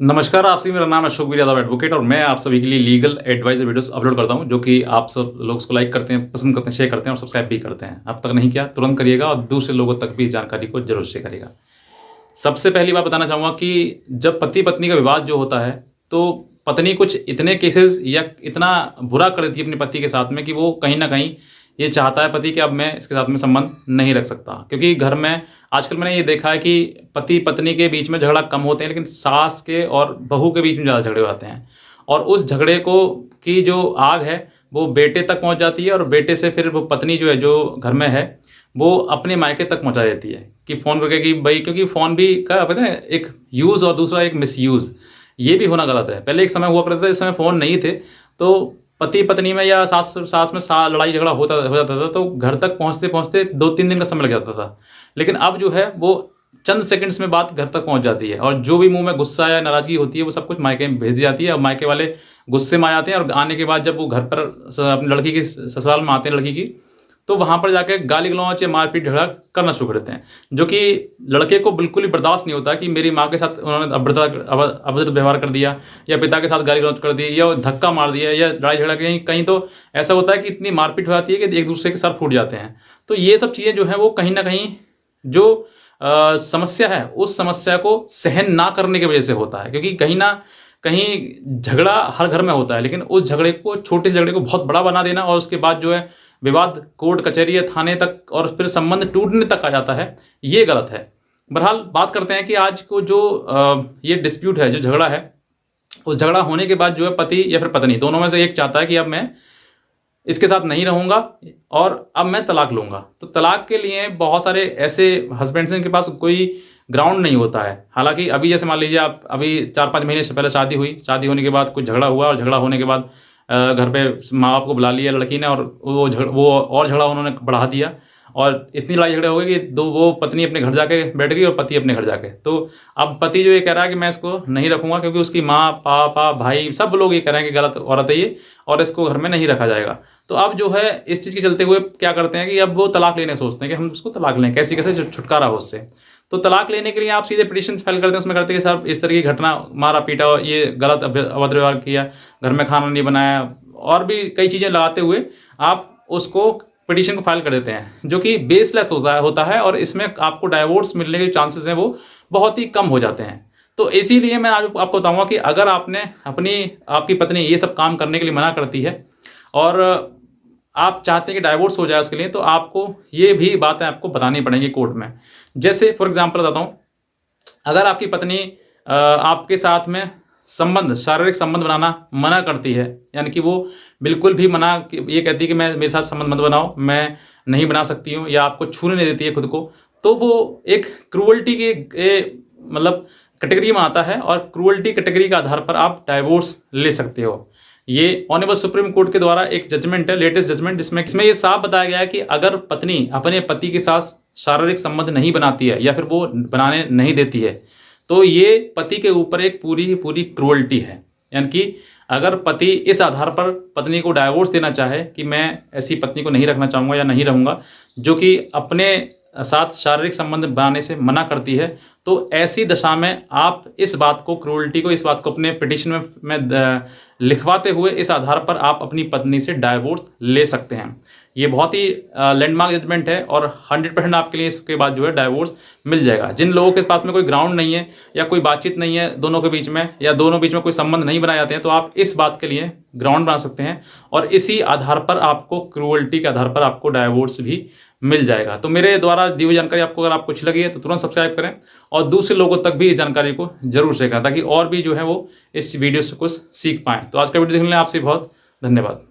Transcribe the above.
नमस्कार, आपसे मेरा नाम है अशोक यादव एडवोकेट और मैं आप सभी के लिए लीगल एडवाइस वीडियोस अपलोड करता हूं, जो कि आप सब लोग उसको लाइक करते हैं, पसंद करते हैं, शेयर करते हैं और सब्सक्राइब भी करते हैं। अब तक नहीं किया तुरंत करिएगा और दूसरे लोगों तक भी जानकारी को जरूर शेयर करिएगा। सबसे पहली बात बताना चाहूँगा कि जब पति-पत्नी का विवाद जो होता है, तो पत्नी कुछ इतने केसेज़ या इतना बुरा कर देती है अपने पति के साथ में कि वो कहीं न कहीं ये चाहता है पति कि अब मैं इसके साथ में संबंध नहीं रख सकता। क्योंकि घर में आजकल मैंने ये देखा है कि पति-पत्नी के बीच में झगड़ा कम होते हैं, लेकिन सास के और बहू के बीच में ज़्यादा झगड़े हो जाते हैं। और उस झगड़े को की जो आग है, वो बेटे तक पहुँच जाती है और बेटे से फिर वो पत्नी जो है, जो घर में है, वो अपने मायके तक पहुँचा देती है कि फ़ोन करके कि भई, क्योंकि फ़ोन भी का पता है एक यूज़ और दूसरा एक मिसयूज़, ये भी होना गलत है। पहले एक समय हुआ करता था, इस समय फ़ोन नहीं थे, तो पति-पत्नी में या सास सास में लड़ाई झगड़ा हो जाता था, तो घर तक पहुँचते-पहुँचते 2-3 दिन का समय लग जाता था। लेकिन अब जो है वो चंद सेकंड्स में बात घर तक पहुँच जाती है और जो भी मुँह में गुस्सा या नाराज़गी होती है, वो सब कुछ मायके में भेज दी जाती है और मायके वाले गुस्से में आ जाते हैं और आने के बाद जब वो घर पर अपनी लड़की की ससुराल में आते हैं लड़की की, तो वहाँ पर जाके गाली-गलौच या मारपीट झगड़ा करना शुरू कर देते हैं। जो कि लड़के को बिल्कुल भी बर्दाश्त नहीं होता कि मेरी माँ के साथ उन्होंने अभद्र व्यवहार कर दिया या पिता के साथ गाली-गलौच कर दी या धक्का मार दिया या लड़ाई-झगड़ा कहीं कहीं तो ऐसा होता है कि इतनी मारपीट हो जाती है कि एक-दूसरे के सर फूट जाते हैं। तो ये सब चीज़ें जो हैं वो कहीं न कहीं जो समस्या है, उस समस्या को सहन ना करने की वजह से होता है। क्योंकि कहीं न कहीं झगड़ा हर घर में होता है, लेकिन उस झगड़े को छोटे से झगड़े को बहुत बड़ा बना देना और उसके बाद जो है विवाद कोर्ट कचहरी या थाने तक और फिर संबंध टूटने तक आ जाता है, ये गलत है। बहरहाल बात करते हैं कि आज को जो ये डिस्प्यूट है, जो झगड़ा है, उस झगड़ा होने के बाद जो है पति या फिर पत्नी दोनों में से एक चाहता है कि अब मैं इसके साथ नहीं रहूँगा और अब मैं तलाक लूँगा। तो तलाक के लिए बहुत सारे ऐसे हस्बैंड्स हैं जिनके पास कोई ग्राउंड नहीं होता है। हालाँकि अभी जैसे मान लीजिए आप अभी 4-5 महीने से पहले शादी हुई, शादी होने के बाद कुछ झगड़ा हुआ और झगड़ा होने के बाद घर पे माँ-बाप को बुला लिया लड़की ने और वो और झगड़ा उन्होंने बढ़ा दिया और इतनी लड़ाई-झगड़े हो गए कि वो पत्नी अपने घर जाके बैठ गई और पति अपने घर जाके। तो अब पति जो ये कह रहा है कि मैं इसको नहीं रखूँगा क्योंकि उसकी माँ, पापा, भाई सब लोग ये कह रहे हैं कि गलत औरत है ये और इसको घर में नहीं रखा जाएगा। तो अब जो है इस चीज़ के चलते हुए क्या करते हैं कि अब वो तलाक लेने सोचते हैं कि हम उसको तलाक लें, कैसे छुटकारा हो उससे। तो तलाक लेने के लिए आप सीधे पिटीशन्स फाइल करते हैं, उसमें करते हैं कि सर इस तरह की घटना, मारा-पीटा, ये गलत अभद्र व्यवहार किया, घर में खाना नहीं बनाया और भी कई चीज़ें लगाते हुए आप उसको पिटीशन को फाइल कर देते हैं, जो कि बेसलेस होता है और इसमें आपको डाइवोर्स मिलने के चांसेस हैं वो बहुत ही कम हो जाते हैं। तो इसीलिए मैं आज आपको बताऊँगा कि अगर आपकी पत्नी ये सब काम करने के लिए मना करती है और आप चाहते हैं कि डाइवोर्स हो जाए उसके लिए, तो आपको ये भी बातें आपको बतानी पड़ेंगी कोर्ट में। जैसे फॉर एग्ज़ाम्पल बताता हूँ, अगर आपकी पत्नी आपके साथ में शारीरिक संबंध बनाना मना करती है, यानी कि वो बिल्कुल भी ये कहती है कि मैं मेरे साथ संबंध मत बनाओ, मैं नहीं बना सकती हूँ या आपको छूने नहीं देती है खुद को, तो वो एक क्रूअल्टी मतलब कैटेगरी में आता है और क्रूअल्टी कैटेगरी के आधार पर आप डाइवोर्स ले सकते हो। ये ऑनरेबल सुप्रीम कोर्ट के द्वारा एक जजमेंट है, लेटेस्ट जजमेंट, इसमें ये साफ बताया गया है कि अगर पत्नी अपने पति के साथ शारीरिक संबंध नहीं बनाती है या फिर वो बनाने नहीं देती है, तो ये पति के ऊपर एक पूरी क्रूअल्टी है। यानी कि अगर पति इस आधार पर पत्नी को डाइवोर्स देना चाहे कि मैं ऐसी पत्नी को नहीं रखना चाहूँगा या नहीं रहूँगा, जो कि अपने साथ शारीरिक संबंध बनाने से मना करती है, तो ऐसी दशा में आप इस बात को अपने पिटीशन में लिखवाते हुए इस आधार पर आप अपनी पत्नी से डाइवोर्स ले सकते हैं। ये बहुत ही लैंडमार्क जजमेंट है और 100% आपके लिए इसके बाद जो है डाइवोर्स मिल जाएगा। जिन लोगों के पास में कोई ग्राउंड नहीं है या कोई बातचीत नहीं है दोनों के बीच में या दोनों बीच में कोई संबंध नहीं बनाए जाते हैं, तो आप इस बात के लिए ग्राउंड बना सकते हैं और इसी आधार पर आपको क्रूअल्टी के आधार पर आपको डाइवोर्स भी मिल जाएगा। तो मेरे द्वारा दी हुई जानकारी आपको अगर आपको अच्छी लगी है तो तुरंत सब्सक्राइब करें और दूसरे लोगों तक भी इस जानकारी को जरूर शेयर करें ताकि और भी जो है वो इस वीडियो से कुछ सीख पाएँ। तो आज का वीडियो देखने के लिए आपसे बहुत धन्यवाद।